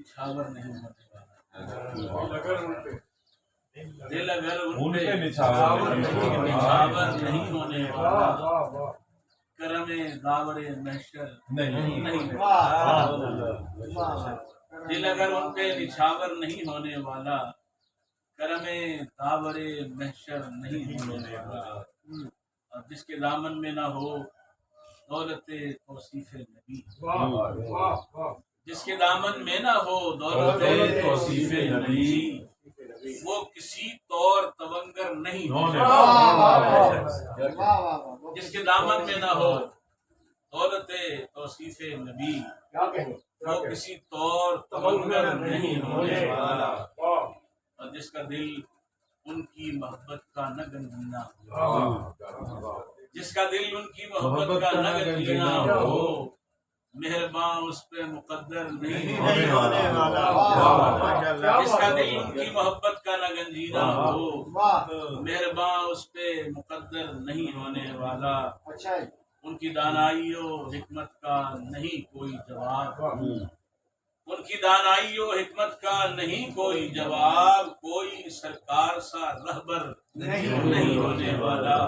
نچھاور نہیں ہونے والا، دل اگر ان پہ نچھاور نہیں ہونے والا، کرم داور محشر نہیں ہوگا۔ دل اگر ان پہ نچھاور نہیں ہونے والا، کرم داور محشر نہیں ہونے والا، اور جس کے دامن میں نہ ہو دولت توصیف نبی، جس کے دامن میں نہ ہو دولت توصیف نبی، وہ کسی طور تونگر نہیں ہونے والا۔ جس کے دامن میں نہ ہو دولت توصیف نبی، وہ کسی طور تونگر نہیں ہونے والا، اور جس کا دل ان کی محبت کا نہ گنجینا ہو، جس کا دل ان کی محبت کا نہ گنجینا ہو، مہرباں اس پہ مقدر نہیں ہونے والا۔ جس کا دل ان کی محبت کا نہ گنجینا ہو، مہرباں اس پہ مقدر نہیں ہونے والا۔ ان کی دانائی و حکمت کا نہیں کوئی جواب، ان کی دانائی و حکمت کا نہیں کوئی جواب، کوئی سرکار سا رہبر نہیں ہونے والا،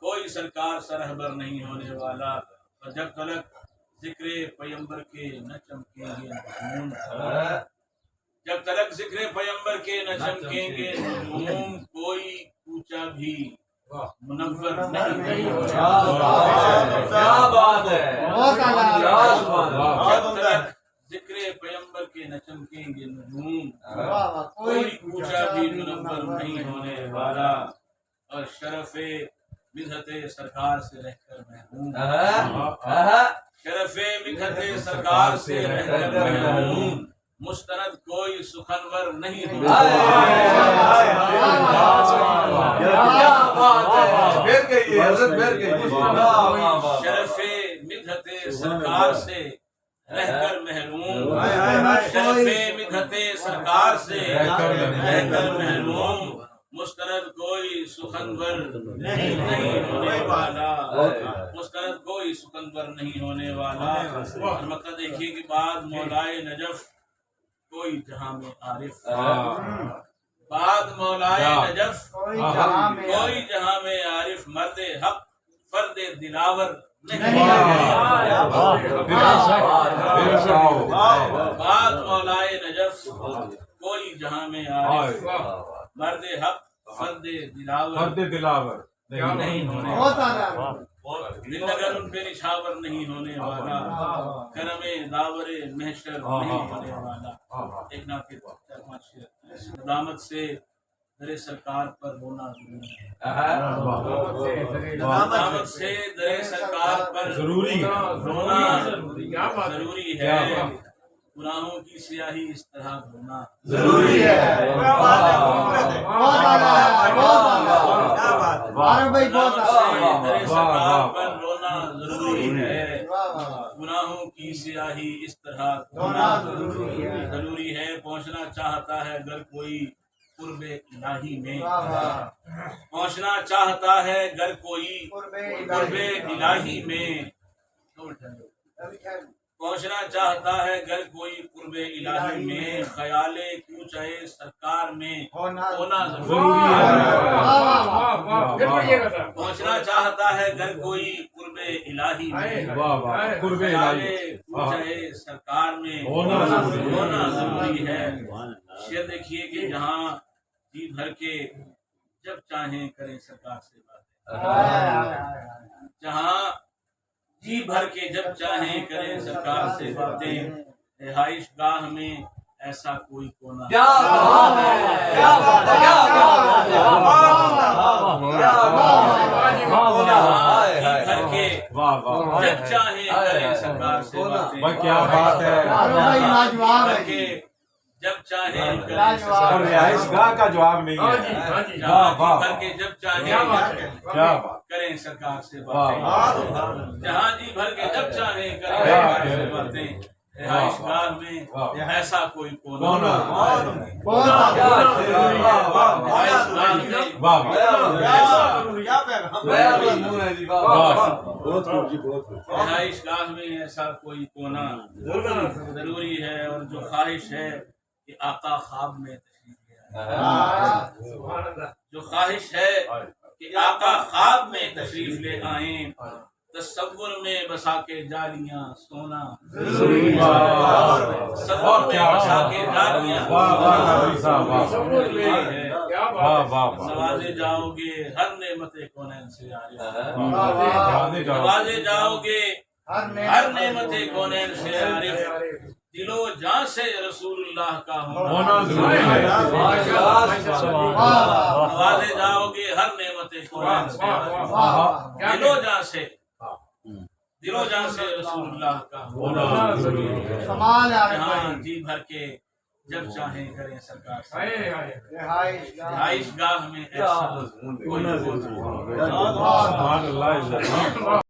کوئی سرکار سا رہبر نہیں ہونے والا۔ اور جب تلک ذکر پیمبر کے نہ چمکیں گے نجوم، جب تلک ذکر پیمبر کے نہ چمکیں گے نجوم، کوئی کوچہ بھی منور نہیں ہوگا۔ کیا بات ہے، جب تلک ذکر پیمبر کے نہ چمکیں گے نجوم، کوئی کوچہ بھی منور نہیں ہونے والا، اور شرف مدحت سرکار سے رہ کر محروم، شرف مدحت سرکار سے رہ کر محروم، مستند کوئی سخنور نہیں ہوگا۔ شرف مدحت سرکار سے رہ کر محروم، شرف مدحت سرکار سے رہ کر محروم، مستند کوئی سخنور نہیں ہونے والا، مستند کوئی سخنور نہیں ہونے والا۔ اور مکہ دیکھیے کہ بعد مولائے نجف کوئی جہاں میں عارف، بعد مولائے نجف کوئی جہاں میں عارف، مرد حق فرد دلاور نہیں، بعد مولائے نجف کوئی جہاں میں عارف، مرد حق فرد دلاور نہیں ہونے والا، دل اگر ان پہ نچھاور نہیں ہونے والا، کرم داور محشر نہیں ہونے والا۔ ایک نعت کے 4-5 شعر۔ ندامت سے در سرکار پر رونا ضروری ہے، ندامت سے در سرکار پر رونا ضروری ہے، گناہوں کی سیاہی اس طرح دھونا ضروری ہے، سرکار پر رونا ضروری ہے، گناہوں کی سیاہی اس طرح دھونا ضروری ہے۔ پہنچنا چاہتا ہے اگر کوئی قرب الہی میں، پہنچنا چاہتا ہے اگر کوئی قرب الہی میں، پہنچنا چاہتا ہے اگر کوئی قرب الہی میں، خیال کوچہ سرکار میں ہونا ضروری ہے، پہنچنا چاہتا ہے اگر کوئی قرب الہی میں، خیال کوچہ سرکار میں ہونا ضروری ہے۔ شعر دیکھیے کہ جہاں جی بھر کے جب چاہیں کریں سرکار سے باتیں، جہاں جی بھر کے جب چاہیں کریں سرکار سے باتیں، رہائش گاہ میں ایسا کوئی کونا، جی بھر کے جب چاہیں کریں سرکار سے باتیں، کیا بات ہے، جب چاہیں رہائش گاہ کا جواب نہیں ہے، بھر کے جب چاہیں کریں سرکار سے باتیں، جہاں جی بھر کے جب چاہیں کریں سرکار سے باتیں، رہائش گاہ میں ایسا کوئی کونا کونا رہائش گاہ میں رہائش گاہ میں ایسا کوئی کونا ضروری ہے، اور جو خواہش ہے کہ آقا خواب میں تشریف لے آئیں، جو خواہش ہے کہ آقا خواب میں تشریف لے آئیں، تصور میں بسا کے جالیاں سونا تصور میں بسا کے جالیاں نوازے جاؤ گے ہر نعمت کونین سے عارف، نوازے جاؤ گے ہر نعمت کونین سے عارف، دل و جان سے رسول اللہ کا ہونا ضروری ہے، نوازے جاؤ گے ہر نعمت کونین سے عارف، دل و جان سے رسول اللہ کا ہونا ضروری ہے، جہاں جی بھر کے جب چاہیں کریں سرکار سے رہائش گاہ میں ایسا کوئی